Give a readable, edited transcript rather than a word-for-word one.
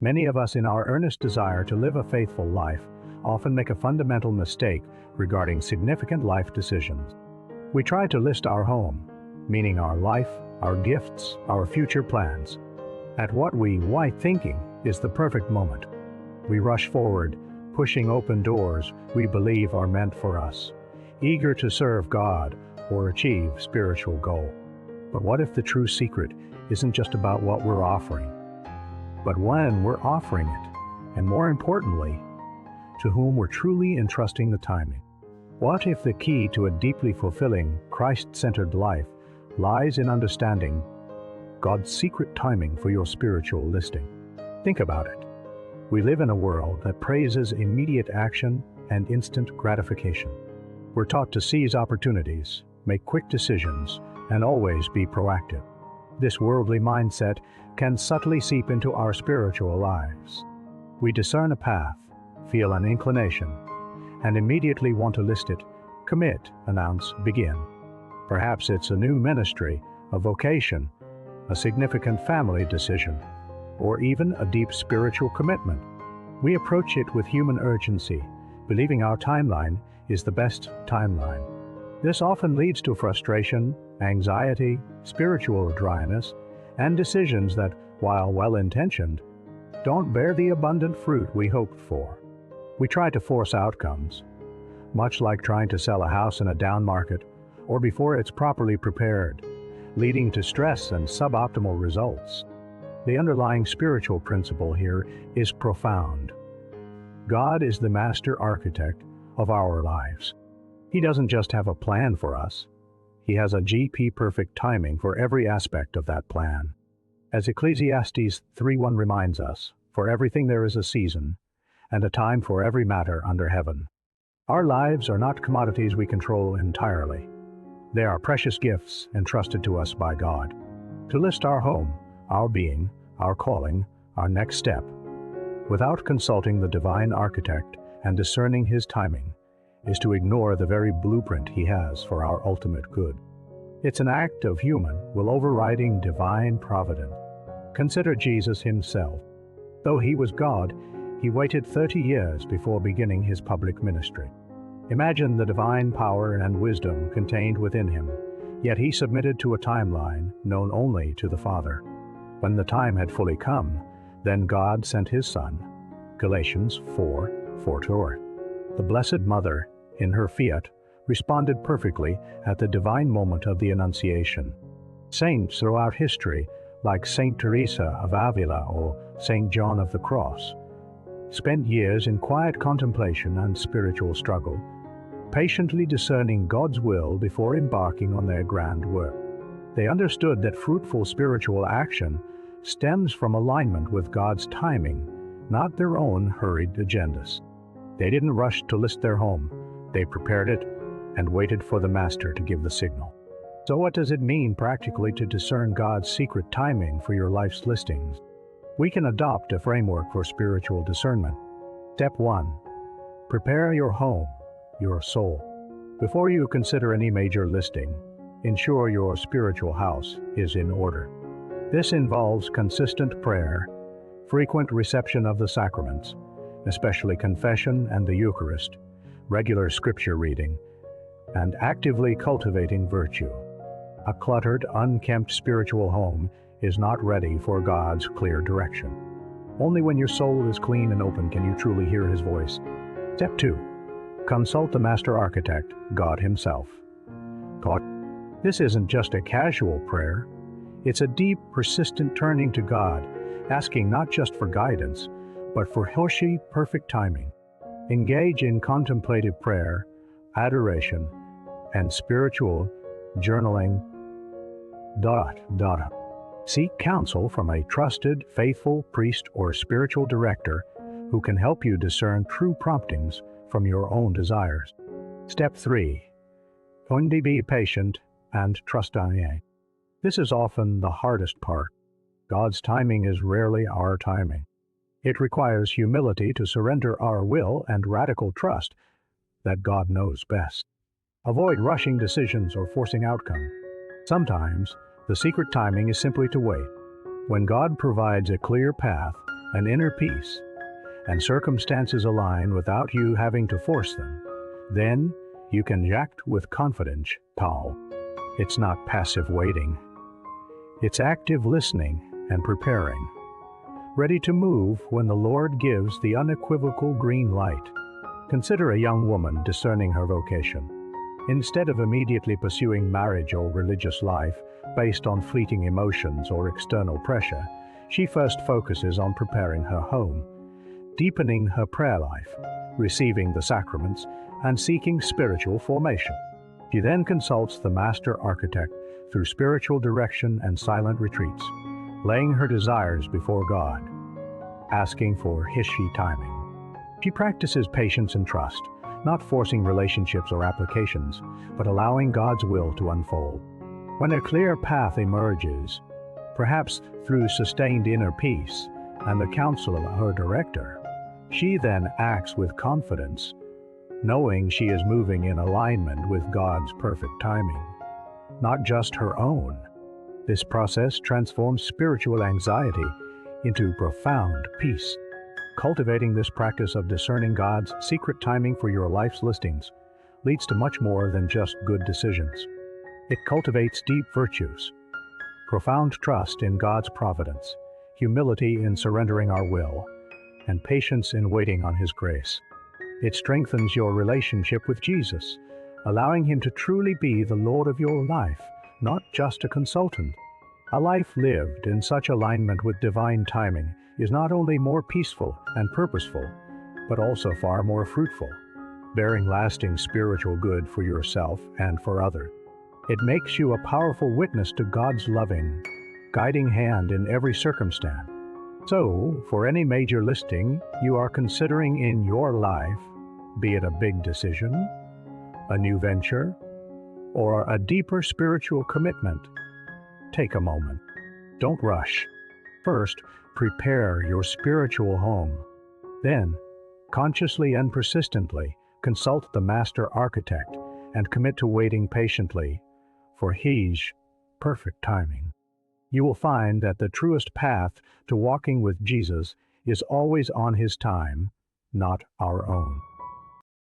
Many of us, in our earnest desire to live a faithful life, often make a fundamental mistake regarding significant life decisions. We try to list our home, meaning our life, our gifts, our future plans, at what why thinking is the perfect moment. We rush forward, pushing open doors we believe are meant for us, eager to serve God or achieve spiritual goal. But what if the true secret isn't just about what we're offering, but when we're offering it, and more importantly, to whom we're truly entrusting the timing? What if the key to a deeply fulfilling, Christ-centered life lies in understanding God's secret timing for your spiritual listing? Think about it. We live in a world that praises immediate action and instant gratification. We're taught to seize opportunities, make quick decisions, and always be proactive. This worldly mindset can subtly seep into our spiritual lives. We discern a path, feel an inclination, and immediately want to list it, commit, announce, begin. Perhaps it's a new ministry, a vocation, a significant family decision, or even a deep spiritual commitment. We approach it with human urgency, believing our timeline is the best timeline. This often leads to frustration, anxiety, spiritual dryness, and decisions that, while well-intentioned, don't bear the abundant fruit we hoped for. We try to force outcomes, much like trying to sell a house in a down market or before it's properly prepared, leading to stress and suboptimal results. The underlying spiritual principle here is profound. God is the master architect of our lives. He doesn't just have a plan for us. He has a perfect timing for every aspect of that plan. As Ecclesiastes 3:1 reminds us, for everything there is a season, and a time for every matter under heaven. Our lives are not commodities we control entirely. They are precious gifts entrusted to us by God. To list our home, our being, our calling, our next step, without consulting the divine architect and discerning his timing, is to ignore the very blueprint he has for our ultimate good. It's an act of human will overriding divine providence. Consider Jesus himself. Though he was God, he waited 30 years before beginning his public ministry. Imagine the divine power and wisdom contained within him, yet he submitted to a timeline known only to the Father. When the time had fully come, then God sent his Son. Galatians 4:4. The Blessed Mother, in her fiat, responded perfectly at the divine moment of the Annunciation. Saints throughout history, like Saint Teresa of Avila or Saint John of the Cross, spent years in quiet contemplation and spiritual struggle, patiently discerning God's will before embarking on their grand work. They understood that fruitful spiritual action stems from alignment with God's timing, not their own hurried agendas. They didn't rush to list their home. They prepared it and waited for the Master to give the signal. So what does it mean practically to discern God's secret timing for your life's listings? We can adopt a framework for spiritual discernment. Step 1. Prepare your home, your soul. Before you consider any major listing, ensure your spiritual house is in order. This involves consistent prayer, frequent reception of the sacraments, especially confession and the Eucharist, regular scripture reading, and actively cultivating virtue. A cluttered, unkempt spiritual home is not ready for God's clear direction. Only when your soul is clean and open can you truly hear his voice. Step 2. Consult the Master Architect, God himself. This isn't just a casual prayer. It's a deep, persistent turning to God, asking not just for guidance, but for His perfect timing. Engage in contemplative prayer, adoration, and spiritual journaling. Seek counsel from a trusted, faithful priest or spiritual director who can help you discern true promptings from your own desires. Step 3. Only be patient and trust in. This is often the hardest part. God's timing is rarely our timing. It requires humility to surrender our will and radical trust that God knows best. Avoid rushing decisions or forcing outcome. Sometimes, the secret timing is simply to wait. When God provides a clear path, an inner peace, and circumstances align without you having to force them, then you can act with confidence, Paul. It's not passive waiting. It's active listening and preparing, ready to move when the Lord gives the unequivocal green light. Consider a young woman discerning her vocation. Instead of immediately pursuing marriage or religious life based on fleeting emotions or external pressure, she first focuses on preparing her home, deepening her prayer life, receiving the sacraments, and seeking spiritual formation. She then consults the master architect through spiritual direction and silent retreats, laying her desires before God, asking for His timing. She practices patience and trust, not forcing relationships or applications, but allowing God's will to unfold. When a clear path emerges, perhaps through sustained inner peace and the counsel of her director, she then acts with confidence, knowing she is moving in alignment with God's perfect timing, not just her own. This process transforms spiritual anxiety into profound peace. Cultivating this practice of discerning God's secret timing for your life's listings leads to much more than just good decisions. It cultivates deep virtues, profound trust in God's providence, humility in surrendering our will, and patience in waiting on His grace. It strengthens your relationship with Jesus, allowing Him to truly be the Lord of your life, not just a consultant. A life lived in such alignment with divine timing is not only more peaceful and purposeful, but also far more fruitful, bearing lasting spiritual good for yourself and for others. It makes you a powerful witness to God's loving, guiding hand in every circumstance. So, for any major listing you are considering in your life, be it a big decision, a new venture, or a deeper spiritual commitment, take a moment. Don't rush. First, prepare your spiritual home. Then, consciously and persistently, consult the master architect and commit to waiting patiently for His perfect timing. You will find that the truest path to walking with Jesus is always on His time, not our own.